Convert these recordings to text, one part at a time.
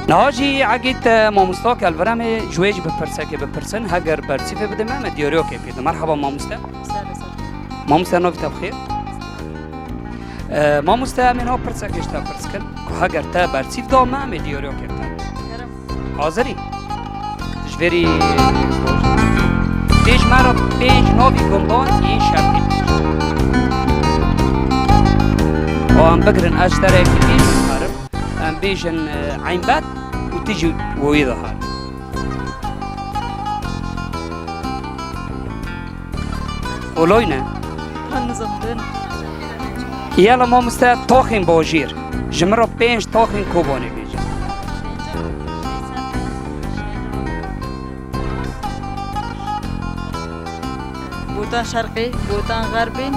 نهاجی عقیت ماموستا که الورم جویج بپرسه که بپرسن هگر برسیفه بده من دیاریو که پیدا. مرحبا ماموستا. ماموستا نوی تبخیر. ماموستا من ها پرسه که اشتا پرس کن که هگر تا برسیف دا من دیاریو که پیدا. حاضری؟ تجوری پیش مرا پیش نوی گندان یه شرطی و هم بگرن اشتره که پیش بخارم هم بیشن عین بد و تیجی وی ظهر اولوی نه هنزمدن یالا ما مسته تاخین باجیر جمرا 5 تاخین کوبانی بیجن بودن شرقی بودن غربی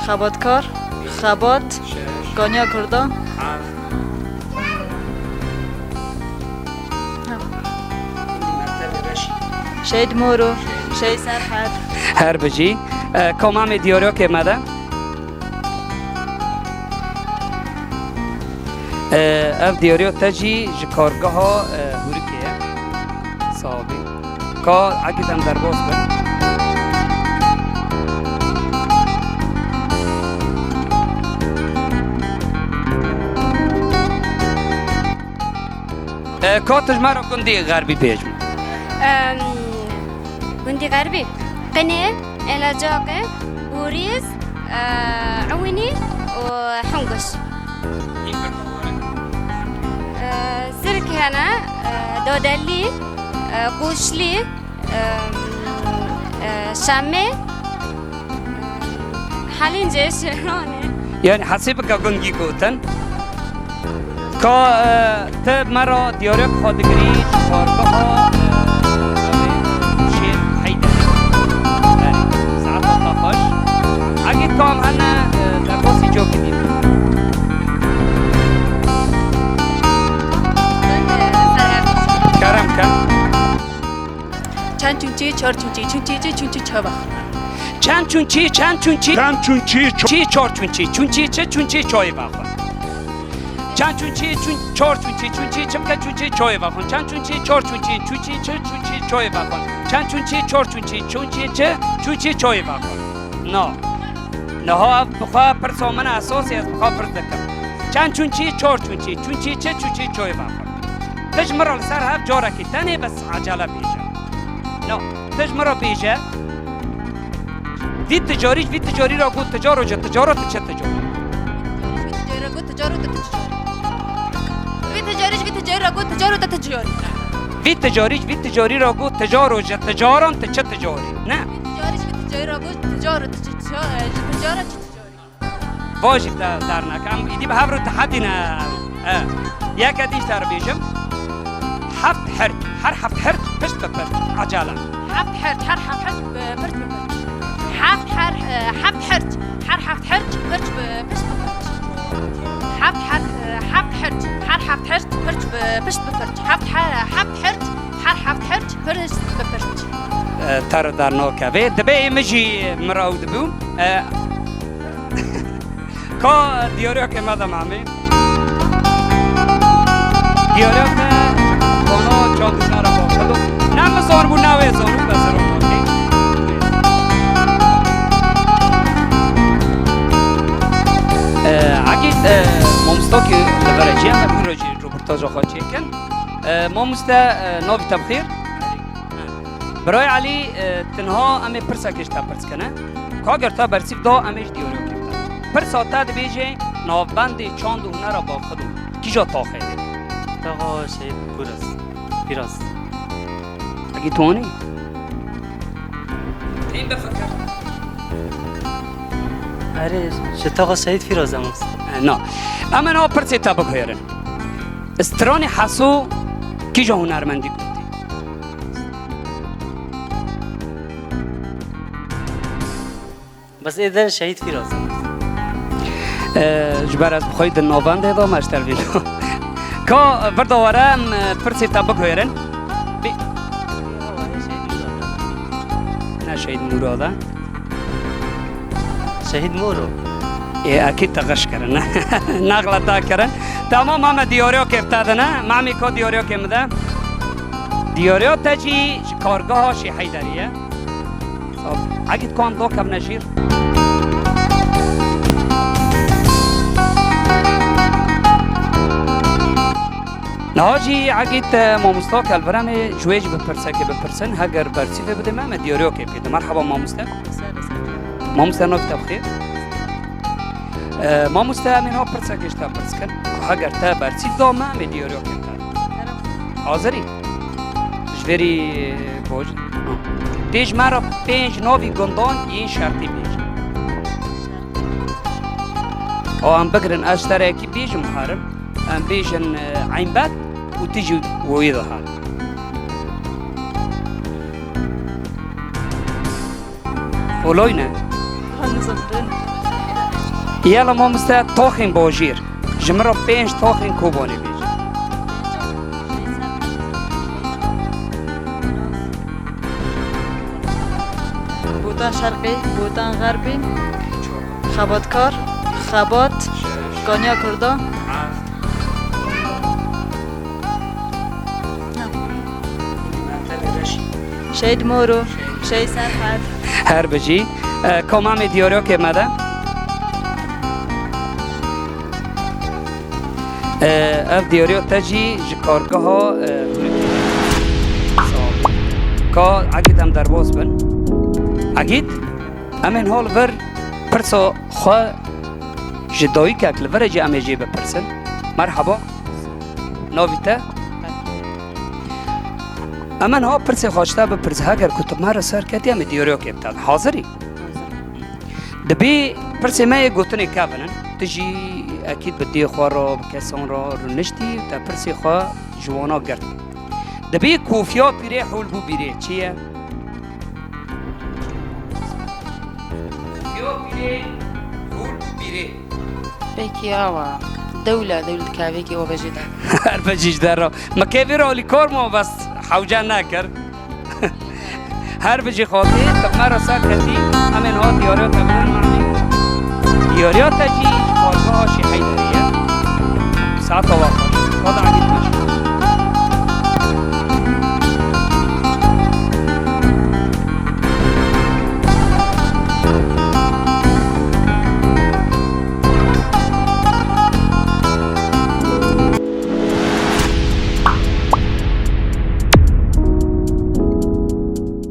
خباتکار خبات گانیا کردان شهید مورو شهید سرحد هر بجی کامام دیاریا که مده اف دیاریا تجی جکارگاه ها هورکیه صحابی که عقیدم در باز بند کاتش مرا گندی غربی پیجم گندی غربی قنه علاجاقه بوریز عوینی و حنگش زرکهنه دودلی قوشلی شمه حالین جيش يعني حسيبك گندگی کوتن که تب مرا دیارک خادگری کارگاه ها شیر حیده ساعت تاخش اگه کام هنه در باسی جو کدید کرم کن چند چونچی چار چونچی چونچی چونچی چابا چند چونچی چند چونچی چند چونچی چی چار چونچی چونچی چه چونچی چای بخور چند چونچی چار چونچی چونچی چمکه چونچی چای بخور چند چونچی چار چونچی چونچی چه چونچی چای بخور چند چونچی چار چونچی چونچی چه چونچی چای بخور نه ها بخواه پرسامن اساسی از بخواه پرس دکم چند چونچی چار چونچی چونچی چه چونچی چای بخور تجمرال سر هف جاره که تنه بس عجله بیجه نه تجمرا بیجه وید تجاری را گود تجارو جا تجارت چه تجاری وید تجاری را گود تجارو جا تجاران چه تجاری نه واجب در نکم ایدی به هفرو تحدی نه یک دیش در بیجم هفت حرد هر هفت حرد پشت بپرد عجاله حفت حرد هر حفت حرد برج ببرج حفت حرد هر حفت حرد برج بپشت بپرج حفت حرد هر حفت حرد برج بپشت بپرج حفت حرد هر حفت حرد برج بپرج تر در نوکه دبی مجی مراود بوم که دیاریا که مدام همه دیاریا که کانا چاندش نرا باقلو نم زار بو نوه زارو بزرم عقید مامستا که لبرجی هم بگو راجی روبرتاج آخواه چه کن مامستا ناوی تبخیر برای علی تنها امی پرسا کشتا پرس کنه که اگر تا برسیف دا امیش دیاریو کبتا پرسا تا دبیجه ناوبند چاند و هنر با خودو کی جا تا خیلی تاقا شهید پیراز اگه توانی این بفکر اره شتاقا شهید فیراز هم است نه اما نا پرسی تا بگویرن استرانی حسو کی جا هنرمندی گفتی بس ایدن شهید فیراز هم است جبر از بخواهی دن نوبند ایدا مشتر بیدو که وردوارم پرسی تا بگویرن نه شهید موراده شهید مورو اكيد تغش كرن نغلطا كرن تمام هم دیوریو که افتادنه معمی کو دیوریو که مده دیوریو تجی کارگاه شی حیدریه خب اگه کن دو کم نجیر نهاجی عقیت ماموستا کلورم جویج بپرسه که بپرسن هگر برسیده بده من دیوریو که پیده مرحبا ماموستا ماموستا نو کتاب خیر ماموستا من ها پرسه کشتا پرس کن هگر تا برسید دو من دیوریو که تا آذری جوری بوج دیج مرا 5 نوی گندان این شرطی بیج او هم بگرن اشتره کی بیج محارم ام بیجن عین بد و تیجی ویدها ولوینه یالا ما مستا تاخین باجیر جمرا 5 تاخین کوبانی بیج بوتان شرقی بوتان غربی خباتکار خبات گانیا کردا شهید مورو شهید سرحد هر بجی کامام دیوریو که مده اف دیوریو تجی جکارگاه ها که عقید هم در باز بن عقید امین حال ور پرسا خواه جدایی که اکل ور جی امی جی بپرسن مرحبا ناویتا امن ها پرسه خواشته بپرسه اگر کتب ما را سر کردی امی دیوریو که ابتاد حاضری دبی پرسه ما یه گوتنی که بنن تجی اکید بدی خواه را بکسان را رو نشتی تا پرسه خواه جوانا گرد دبی کوفیا پیره حول بو بیره چیه؟ کوفیا پیره حول بو بیره بيكي آوا دولة كافيكي وبجدا هر بجیش در را مکیوی را اولی کار ما بس حوجه نکر هر بجی خواهی تب مرا سر کردی همین ها دیاریات تبنان معنی دیاریات تجی کارگاه ها شیحی داریه ساعت واقعی قادر عقید مشکل